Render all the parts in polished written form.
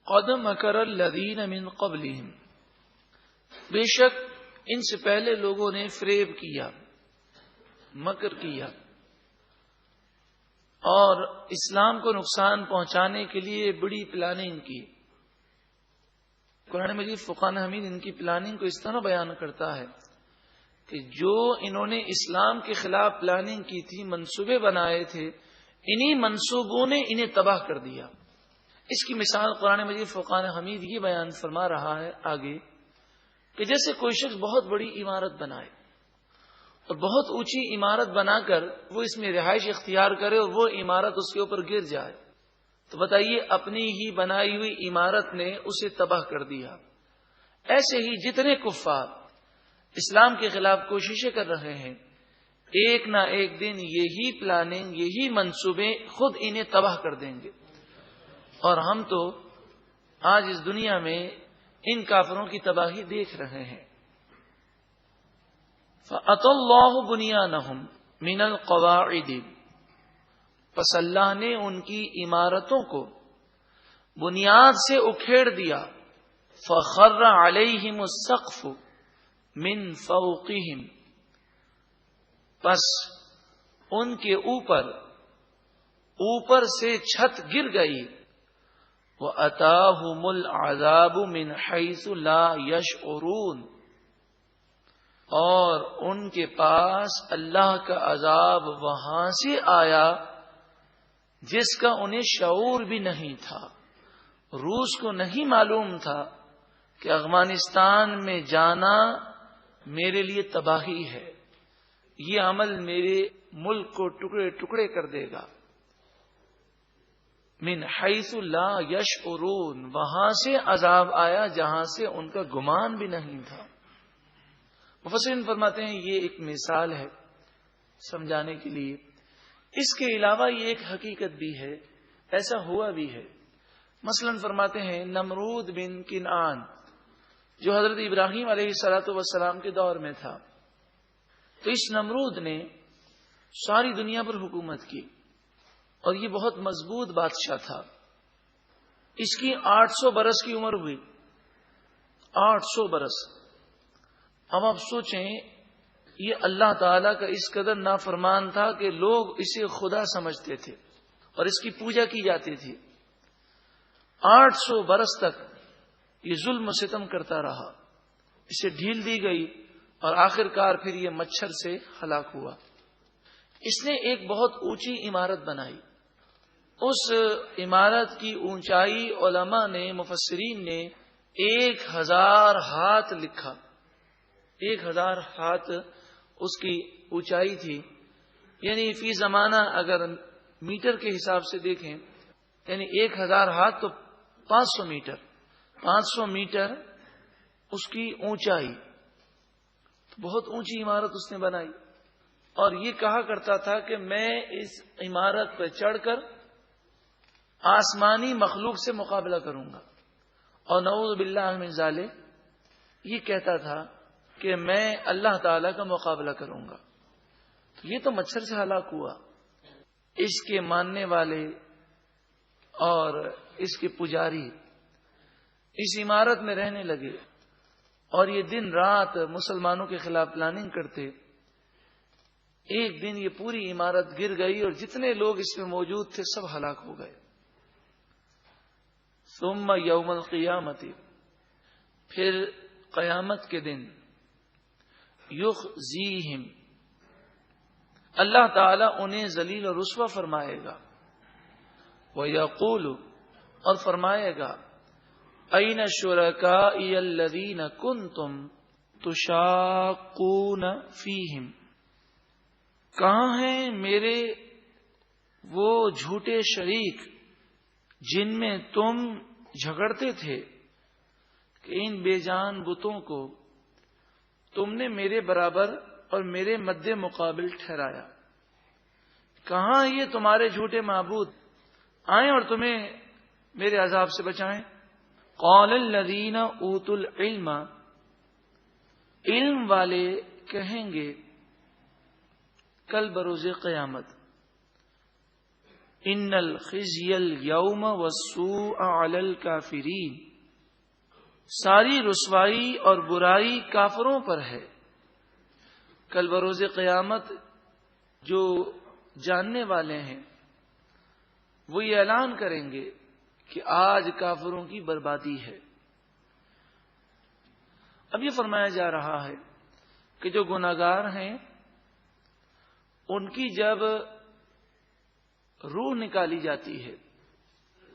قد مکر الذین من قبلہم، بے شک ان سے پہلے لوگوں نے فریب کیا، مکر کیا، اور اسلام کو نقصان پہنچانے کے لیے بڑی پلاننگ کی۔ قرآن مجید فرقان حمید ان کی پلاننگ کو اس طرح بیان کرتا ہے کہ جو انہوں نے اسلام کے خلاف پلاننگ کی تھی، منصوبے بنائے تھے، انہی منصوبوں نے انہیں تباہ کر دیا۔ اس کی مثال قرآن مجید فرقان حمید یہ بیان فرما رہا ہے آگے کہ جیسے کوئی شخص بہت بڑی عمارت بنائے اور بہت اونچی عمارت بنا کر وہ اس میں رہائش اختیار کرے اور وہ عمارت اس کے اوپر گر جائے، تو بتائیے اپنی ہی بنائی ہوئی عمارت نے اسے تباہ کر دیا۔ ایسے ہی جتنے کفار اسلام کے خلاف کوششیں کر رہے ہیں، ایک نہ ایک دن یہی پلاننگ، یہی منصوبے خود انہیں تباہ کر دیں گے۔ اور ہم تو آج اس دنیا میں ان کافروں کی تباہی دیکھ رہے ہیں۔ فَأَتَى اللَّهُ بُنْيَانَهُمْ مِنَ الْقَوَاعِدِ، پس اللہ نے ان کی عمارتوں کو بنیاد سے اکھیڑ دیا۔ فَخَرَّ عَلَيْهِمُ السَّقْفُ مِنْ فَوْقِهِمْ، پس ان کے اوپر سے چھت گر گئی۔ وَأَتَاهُمُ الْعَذَابُ مِنْ حَيْثُ لَا يَشْعُرُونَ، اور ان کے پاس اللہ کا عذاب وہاں سے آیا جس کا انہیں شعور بھی نہیں تھا۔ روس کو نہیں معلوم تھا کہ افغانستان میں جانا میرے لیے تباہی ہے، یہ عمل میرے ملک کو ٹکڑے ٹکڑے کر دے گا۔ من حیث لا یشعرون، وہاں سے عذاب آیا جہاں سے ان کا گمان بھی نہیں تھا۔ مفسرین فرماتے ہیں یہ ایک مثال ہے سمجھانے کے لیے، اس کے علاوہ یہ ایک حقیقت بھی ہے، ایسا ہوا بھی ہے۔ مثلا فرماتے ہیں نمرود بن کنعان جو حضرت ابراہیم علیہ السلام کے دور میں تھا، تو اس نمرود نے ساری دنیا پر حکومت کی اور یہ بہت مضبوط بادشاہ تھا۔ اس کی 800 برس کی عمر ہوئی، 800 برس۔ اب آپ سوچیں یہ اللہ تعالی کا اس قدر نافرمان تھا کہ لوگ اسے خدا سمجھتے تھے اور اس کی پوجا کی جاتی تھی۔ 800 برس تک یہ ظلم و ستم کرتا رہا، اسے ڈھیل دی گئی اور آخر کار پھر یہ مچھر سے ہلاک ہوا۔ اس نے ایک بہت اونچی عمارت بنائی، اس عمارت کی اونچائی علماء نے، مفسرین نے 1000 ہاتھ لکھا۔ 1000 ہاتھ اس کی اونچائی تھی، یعنی فی زمانہ اگر میٹر کے حساب سے دیکھیں یعنی 1000 ہاتھ تو 500 میٹر، 500 میٹر اس کی اونچائی، بہت اونچی عمارت اس نے بنائی۔ اور یہ کہا کرتا تھا کہ میں اس عمارت پر چڑھ کر آسمانی مخلوق سے مقابلہ کروں گا، اور نعوذ باللہ من ذالک یہ کہتا تھا کہ میں اللہ تعالی کا مقابلہ کروں گا۔ تو یہ تو مچھر سے ہلاک ہوا۔ اس کے ماننے والے اور اس کے پجاری اس عمارت میں رہنے لگے اور یہ دن رات مسلمانوں کے خلاف پلاننگ کرتے۔ ایک دن یہ پوری عمارت گر گئی اور جتنے لوگ اس میں موجود تھے سب ہلاک ہو گئے۔ ثم یوم القیامت، پھر قیامت کے دن، یخزیہم، اللہ تعالی انہیں ذلیل و رسوا فرمائے گا۔ وَيَقُولُ، اور فرمائے گا، أَيْنَ شُرَكَائِيَ الَّذِينَ كُنْتُمْ تُشَاقُّونَ فِيهِمْ، کہاں ہیں میرے وہ جھوٹے شریک جن میں تم جھگڑتے تھے کہ ان بے جان بتوں کو تم نے میرے برابر اور میرے مد مقابل ٹھہرایا۔ کہاں یہ تمہارے جھوٹے معبود آئیں اور تمہیں میرے عذاب سے بچائیں۔ قال الذین اوتوا العلم، علم والے کہیں گے کل بروز قیامت، ان الخزي اليوم والسوء علی الکافرین، ساری رسوائی اور برائی کافروں پر ہے۔ کل بروز قیامت جو جاننے والے ہیں وہ یہ اعلان کریں گے کہ آج کافروں کی بربادی ہے۔ اب یہ فرمایا جا رہا ہے کہ جو گناہگار ہیں ان کی جب روح نکالی جاتی ہے،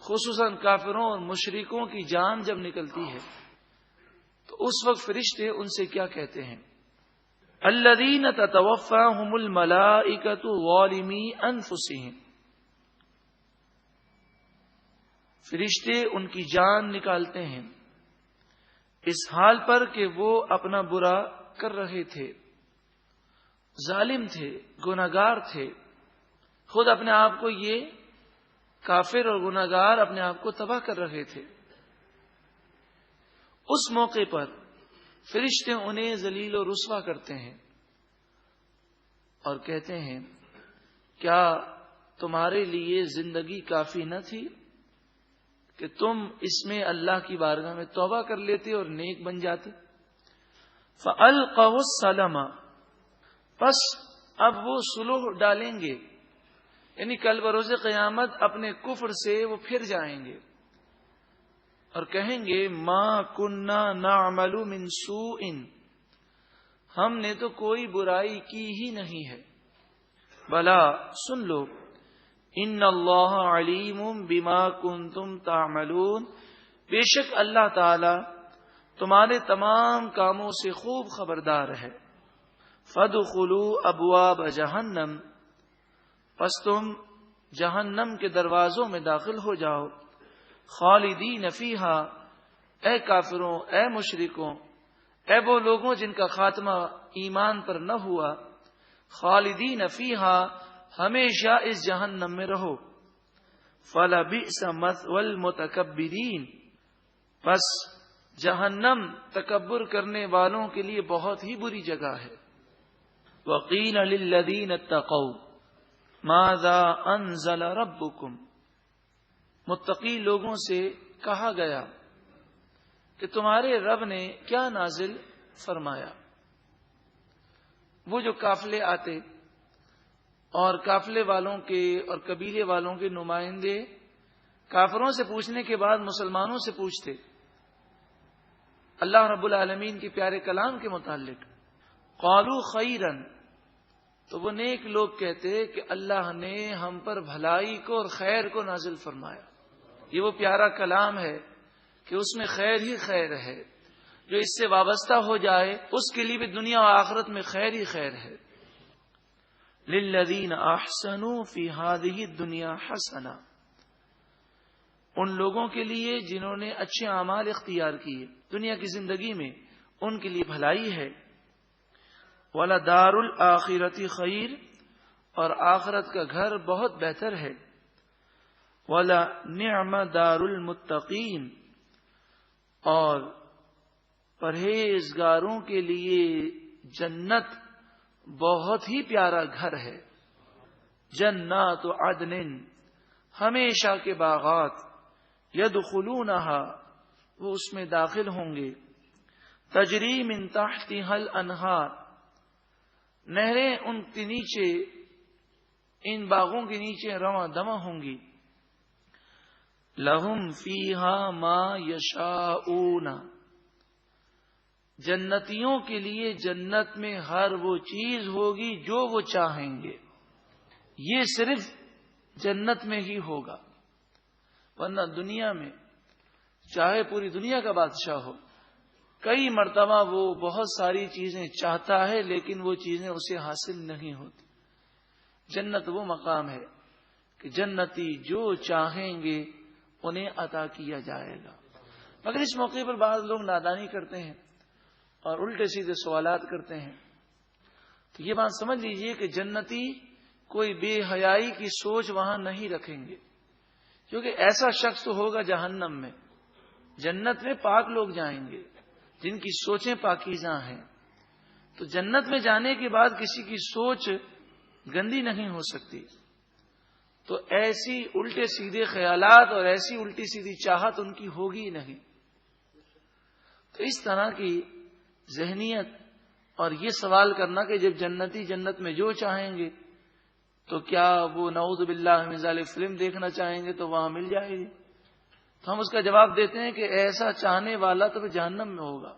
خصوصاً کافروں اور مشرکوں کی جان جب نکلتی ہے، تو اس وقت فرشتے ان سے کیا کہتے ہیں؟ الذین تتوفاہم الملائکۃ ظالمی انفسہم، فرشتے ان کی جان نکالتے ہیں اس حال پر کہ وہ اپنا برا کر رہے تھے، ظالم تھے، گناہگار تھے، خود اپنے آپ کو یہ کافر اور گناہگار اپنے آپ کو تباہ کر رہے تھے۔ اس موقع پر فرشتے انہیں ذلیل و رسوا کرتے ہیں اور کہتے ہیں کیا تمہارے لیے زندگی کافی نہ تھی کہ تم اس میں اللہ کی بارگاہ میں توبہ کر لیتے اور نیک بن جاتے؟ فَأَلْقَوُا السَّلَمَ، پس اب وہ سلوح ڈالیں گے، یعنی کل بروز قیامت اپنے کفر سے وہ پھر جائیں گے اور کہیں گے ما کننا نعمل من سوء، ہم نے تو کوئی برائی کی ہی نہیں ہے، بلا سن لو ان اللہ علیم بما کنتم تعملون، بے شک اللہ تعالی تمہارے تمام کاموں سے خوب خبردار ہے۔ فادخلوا ابواب جہنم، پس تم جہنم کے دروازوں میں داخل ہو جاؤ، خالدین فیہا، اے کافروں، اے مشرکوں، اے وہ لوگوں جن کا خاتمہ ایمان پر نہ ہوا، خالدین فیہا، ہمیشہ اس جہنم میں رہو، فلبئس مثوى المتکبرین، پس جہنم تکبر کرنے والوں کے لیے بہت ہی بری جگہ ہے۔ وقیل للذین اتقوا ماذا انزل ربکم، متقی لوگوں سے کہا گیا کہ تمہارے رب نے کیا نازل فرمایا۔ وہ جو قافلے آتے اور قافلے والوں کے اور قبیلے والوں کے نمائندے کافروں سے پوچھنے کے بعد مسلمانوں سے پوچھتے اللہ رب العالمین کے پیارے کلام کے متعلق، قالوا خیرا، تو وہ نیک لوگ کہتے کہ اللہ نے ہم پر بھلائی کو اور خیر کو نازل فرمایا۔ یہ وہ پیارا کلام ہے کہ اس میں خیر ہی خیر ہے، جو اس سے وابستہ ہو جائے اس کے لیے بھی دنیا و آخرت میں خیر ہی خیر ہے۔ للذین احسنوا فی ہذہ الدنیا حسنہ، ان لوگوں کے لیے جنہوں نے اچھے اعمال اختیار کیے دنیا کی زندگی میں، ان کے لیے بھلائی ہے۔ وَلَدَارُ الْآخِرَةِ خَيْرٌ، اور آخرت کا گھر بہت بہتر ہے۔ وَلَنِعْمَ دَارُ الْمُتَّقِينَ، اور پرہیزگاروں کے لیے جنت بہت ہی پیارا گھر ہے۔ جنات عدن، ہمیشہ کے باغات، یدخلونہا، وہ اس میں داخل ہوں گے، تجری من تحتہا الانہار، نہریں ان کے نیچے، ان باغوں کے نیچے رواں دواں ہوں گی۔ لہم فیہا ما یشاؤون، جنتیوں کے لیے جنت میں ہر وہ چیز ہوگی جو وہ چاہیں گے، یہ صرف جنت میں ہی ہوگا، ورنہ دنیا میں چاہے پوری دنیا کا بادشاہ ہو، کئی مرتبہ وہ بہت ساری چیزیں چاہتا ہے لیکن وہ چیزیں اسے حاصل نہیں ہوتی۔ جنت وہ مقام ہے کہ جنتی جو چاہیں گے انہیں عطا کیا جائے گا۔ مگر اس موقع پر بعض لوگ نادانی کرتے ہیں اور الٹے سیدھے سوالات کرتے ہیں، تو یہ بات سمجھ لیجئے کہ جنتی کوئی بے حیائی کی سوچ وہاں نہیں رکھیں گے، کیونکہ ایسا شخص تو ہوگا جہنم میں۔ جنت میں پاک لوگ جائیں گے جن کی سوچیں پاکیزہ ہیں، تو جنت میں جانے کے بعد کسی کی سوچ گندی نہیں ہو سکتی۔ تو ایسی الٹے سیدھے خیالات اور ایسی الٹی سیدھی چاہت ان کی ہوگی نہیں. تو اس طرح کی ذہنیت اور یہ سوال کرنا کہ جب جنتی جنت میں جو چاہیں گے تو کیا وہ نعوذ باللہ من ذالک فلم دیکھنا چاہیں گے تو وہاں مل جائے گی. تو ہم اس کا جواب دیتے ہیں کہ ایسا چاہنے والا تو جہنم میں ہوگا.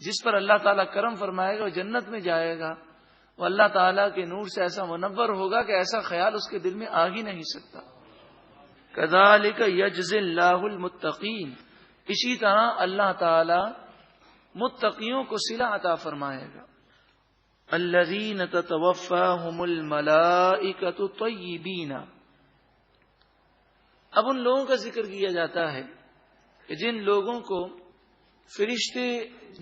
جس پر اللہ تعالیٰ کرم فرمائے گا وہ جنت میں جائے گا. وہ اللہ تعالیٰ کے نور سے ایسا منور ہوگا کہ ایسا خیال اس کے دل میں آ ہی نہیں سکتا. کذالک یجزی اللہ المتقین، اسی طرح اللہ تعالیٰ متقیوں کو صلہ عطا فرمائے گا. الذین تتوفاہم الملائکۃ طیبین، اب ان لوگوں کا ذکر کیا جاتا ہے کہ جن لوگوں کو فرشتے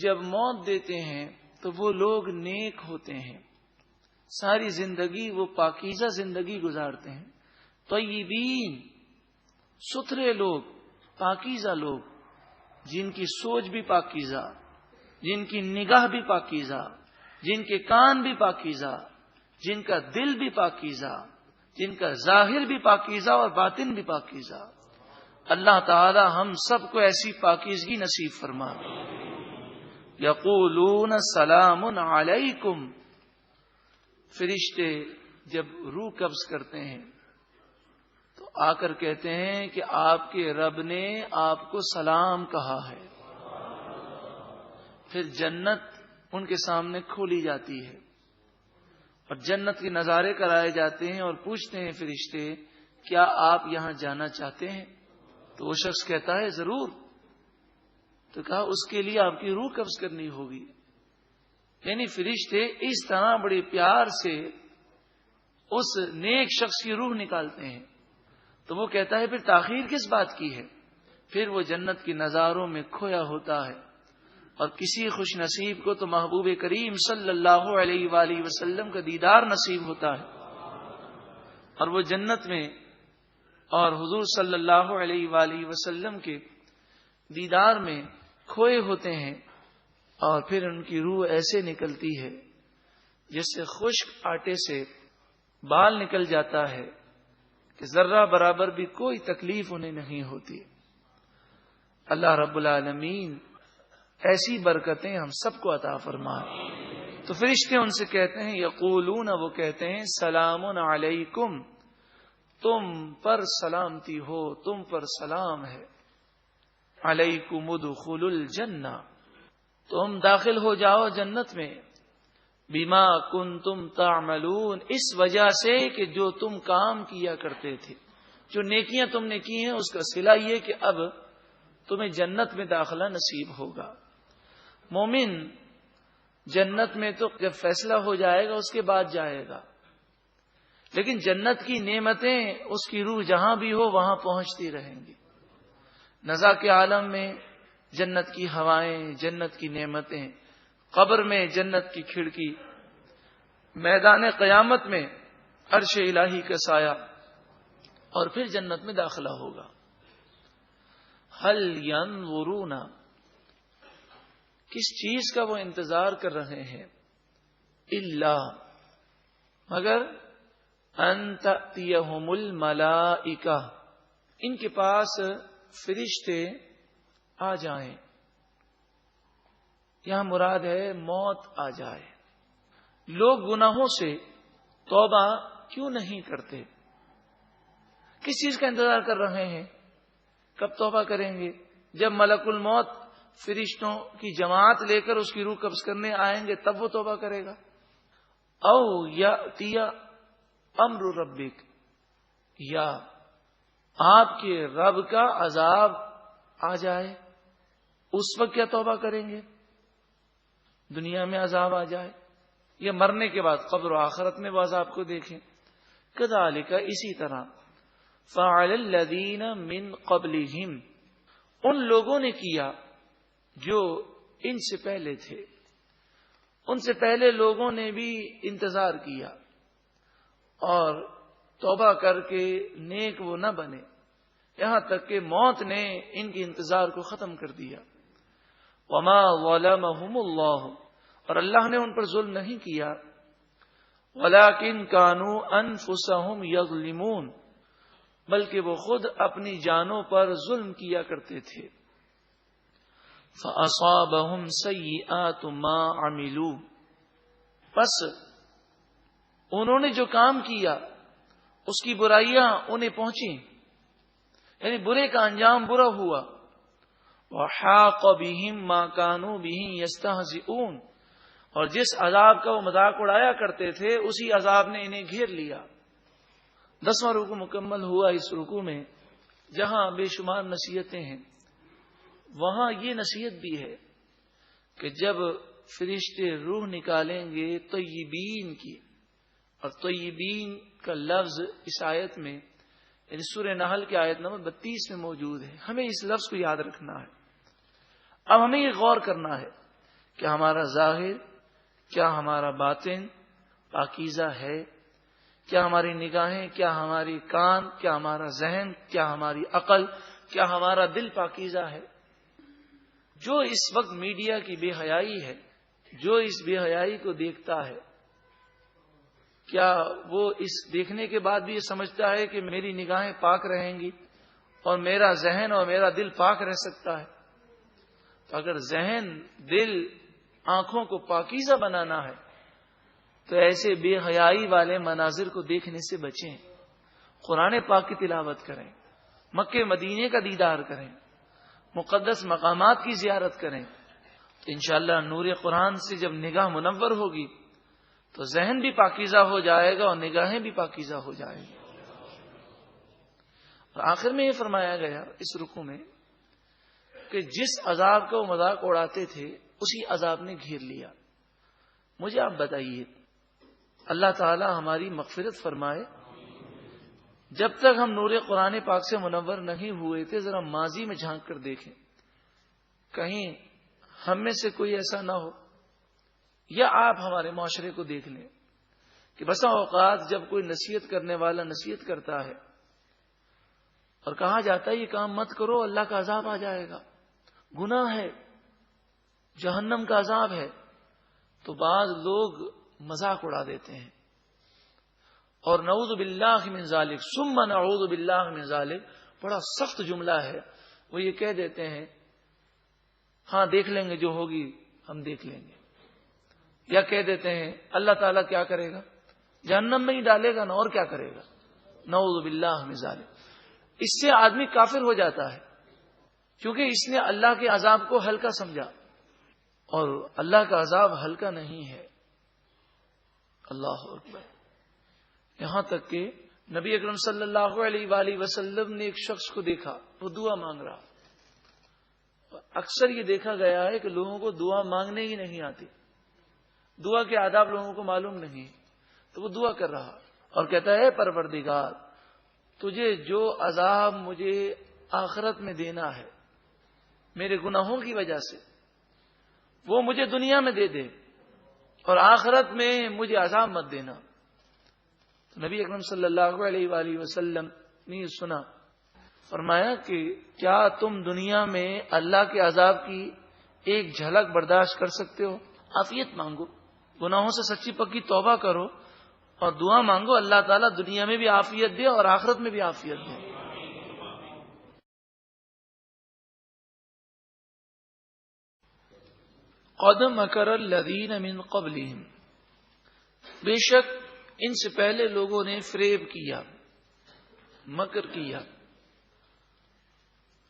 جب موت دیتے ہیں تو وہ لوگ نیک ہوتے ہیں، ساری زندگی وہ پاکیزہ زندگی گزارتے ہیں. طیبین، ستھرے لوگ، پاکیزہ لوگ، جن کی سوچ بھی پاکیزہ، جن کی نگاہ بھی پاکیزہ، جن کے کان بھی پاکیزہ، جن کا دل بھی پاکیزہ، جن کا ظاہر بھی پاکیزہ اور باطن بھی پاکیزہ. اللہ تعالی ہم سب کو ایسی پاکیزگی نصیب فرما. یقولون سلام علیکم، فرشتے جب روح قبض کرتے ہیں تو آ کر کہتے ہیں کہ آپ کے رب نے آپ کو سلام کہا ہے. پھر جنت ان کے سامنے کھولی جاتی ہے اور جنت کے نظارے کرائے جاتے ہیں اور پوچھتے ہیں فرشتے کیا آپ یہاں جانا چاہتے ہیں؟ تو وہ شخص کہتا ہے ضرور. تو کہا اس کے لیے آپ کی روح قبض کرنی ہوگی. یعنی فرشتے اس طرح بڑے پیار سے اس نیک شخص کی روح نکالتے ہیں. تو وہ کہتا ہے پھر تاخیر کس بات کی ہے؟ پھر وہ جنت کے نظاروں میں کھویا ہوتا ہے. اور کسی خوش نصیب کو تو محبوب کریم صلی اللہ علیہ وآلہ وسلم کا دیدار نصیب ہوتا ہے اور وہ جنت میں اور حضور صلی اللہ علیہ وآلہ وسلم کے دیدار میں کھوئے ہوتے ہیں. اور پھر ان کی روح ایسے نکلتی ہے جس سے خشک آٹے سے بال نکل جاتا ہے کہ ذرہ برابر بھی کوئی تکلیف انہیں نہیں ہوتی. اللہ رب العالمین ایسی برکتیں ہم سب کو عطا فرمائے. تو فرشتے ان سے کہتے ہیں یقولون، وہ کہتے ہیں سلام علیکم، تم پر سلامتی ہو، تم پر سلام ہے. علیکم ادخلوا الجنہ، تم داخل ہو جاؤ جنت میں. بما کنتم تعملون، اس وجہ سے کہ جو تم کام کیا کرتے تھے، جو نیکیاں تم نے کی ہیں اس کا صلہ یہ کہ اب تمہیں جنت میں داخلہ نصیب ہوگا. مومن جنت میں تو جب فیصلہ ہو جائے گا اس کے بعد جائے گا، لیکن جنت کی نعمتیں اس کی روح جہاں بھی ہو وہاں پہنچتی رہیں گی. نزا کے عالم میں جنت کی ہوائیں، جنت کی نعمتیں، قبر میں جنت کی کھڑکی، میدان قیامت میں عرش الہی کا سایہ، اور پھر جنت میں داخلہ ہوگا. هل ينظرون، کس چیز کا وہ انتظار کر رہے ہیں؟ الا، مگر ان تأتیہم الملائکہ، ان کے پاس فرشتے آ جائیں. یہاں مراد ہے موت آ جائے. لوگ گناہوں سے توبہ کیوں نہیں کرتے؟ کس چیز کا انتظار کر رہے ہیں؟ کب توبہ کریں گے؟ جب ملک الموت فرشتوں کی جماعت لے کر اس کی روح قبض کرنے آئیں گے تب وہ توبہ کرے گا. او یأتی امر ربک، یا آپ کے رب کا عذاب آ جائے، اس وقت کیا توبہ کریں گے؟ دنیا میں عذاب آ جائے یا مرنے کے بعد قبر و آخرت میں وہ عذاب کو دیکھیں. کذالک، اسی طرح فعل الذین من قبلہم، ان لوگوں نے کیا جو ان سے پہلے تھے. ان سے پہلے لوگوں نے بھی انتظار کیا اور توبہ کر کے نیک وہ نہ بنے، یہاں تک کہ موت نے ان کے انتظار کو ختم کر دیا. وما ظلمهم اللہ، اور اللہ نے ان پر ظلم نہیں کیا. ولیکن کانوا انفسہم یظلمون، بلکہ وہ خود اپنی جانوں پر ظلم کیا کرتے تھے. فَأَصَابَهُمْ سَيِّئَاتُ مَا عَمِلُوا، پس انہوں نے جو کام کیا اس کی برائیاں انہیں پہنچیں، یعنی برے کا انجام برا ہوا. وَحَاقَ بِهِمْ مَا كَانُوا بِهِ يَسْتَهْزِئُونَ، اور جس عذاب کا وہ مذاق اڑایا کرتے تھے اسی عذاب نے انہیں گھیر لیا. 10واں رکوع مکمل ہوا. اس رکوع میں جہاں بے شمار نصیحتیں ہیں وہاں یہ نصیحت بھی ہے کہ جب فرشتے روح نکالیں گے طیبین کی، اور طیبین کا لفظ اس آیت میں یعنی سورہ نحل کی آیت نمبر 32 میں موجود ہے. ہمیں اس لفظ کو یاد رکھنا ہے. اب ہمیں یہ غور کرنا ہے کہ ہمارا ظاہر، کیا ہمارا باطن پاکیزہ ہے؟ کیا ہماری نگاہیں، کیا ہماری کان، کیا ہمارا ذہن، کیا ہماری عقل، کیا ہمارا دل پاکیزہ ہے؟ جو اس وقت میڈیا کی بے حیائی ہے، جو اس بے حیائی کو دیکھتا ہے، کیا وہ اس دیکھنے کے بعد بھی یہ سمجھتا ہے کہ میری نگاہیں پاک رہیں گی اور میرا ذہن اور میرا دل پاک رہ سکتا ہے؟ تو اگر ذہن، دل، آنکھوں کو پاکیزہ بنانا ہے تو ایسے بے حیائی والے مناظر کو دیکھنے سے بچیں. قرآن پاک کی تلاوت کریں، مکے مدینے کا دیدار کریں، مقدس مقامات کی زیارت کریں. انشاءاللہ نور قرآن سے جب نگاہ منور ہوگی تو ذہن بھی پاکیزہ ہو جائے گا اور نگاہیں بھی پاکیزہ ہو جائیں گی. اور آخر میں یہ فرمایا گیا اس رکوع میں کہ جس عذاب کا وہ مذاق اڑاتے تھے اسی عذاب نے گھیر لیا. مجھے آپ بتائیے، اللہ تعالی ہماری مغفرت فرمائے، جب تک ہم نور قرآن پاک سے منور نہیں ہوئے تھے ذرا ماضی میں جھانک کر دیکھیں، کہیں ہم میں سے کوئی ایسا نہ ہو، یا آپ ہمارے معاشرے کو دیکھ لیں کہ بسا اوقات جب کوئی نصیحت کرنے والا نصیحت کرتا ہے اور کہا جاتا ہے یہ کام مت کرو اللہ کا عذاب آ جائے گا، گناہ ہے، جہنم کا عذاب ہے، تو بعض لوگ مذاق اڑا دیتے ہیں. اور نعوذ باللہ من ذالک ثم نعوذ باللہ من ذالک بڑا سخت جملہ ہے. وہ یہ کہہ دیتے ہیں ہاں دیکھ لیں گے، جو ہوگی ہم دیکھ لیں گے. یا کہہ دیتے ہیں اللہ تعالیٰ کیا کرے گا، جہنم میں ہی ڈالے گا نا، اور کیا کرے گا. نعوذ باللہ من ذالک. اس سے آدمی کافر ہو جاتا ہے کیونکہ اس نے اللہ کے عذاب کو ہلکا سمجھا، اور اللہ کا عذاب ہلکا نہیں ہے. اللہ اکبر. یہاں تک کہ نبی اکرم صلی اللہ علیہ وآلہ وسلم نے ایک شخص کو دیکھا، وہ دعا مانگ رہا. اکثر یہ دیکھا گیا ہے کہ لوگوں کو دعا مانگنے ہی نہیں آتی، دعا کے آداب لوگوں کو معلوم نہیں، تو وہ دعا کر رہا اور کہتا ہے پروردگار تجھے جو عذاب مجھے آخرت میں دینا ہے میرے گناہوں کی وجہ سے وہ مجھے دنیا میں دے دے اور آخرت میں مجھے عذاب مت دینا. تو نبی اکرم صلی اللہ علیہ وآلہ وسلم نے سنا، فرمایا کہ کیا تم دنیا میں اللہ کے عذاب کی ایک جھلک برداشت کر سکتے ہو؟ عافیت مانگو، گناہوں سے سچی پکی توبہ کرو اور دعا مانگو اللہ تعالیٰ دنیا میں بھی عافیت دے اور آخرت میں بھی عافیت دے. قد مکر الذین من قبلہم، بے شک ان سے پہلے لوگوں نے فریب کیا، مکر کیا،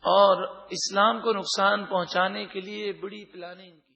اور اسلام کو نقصان پہنچانے کے لیے بڑی پلاننگ کی.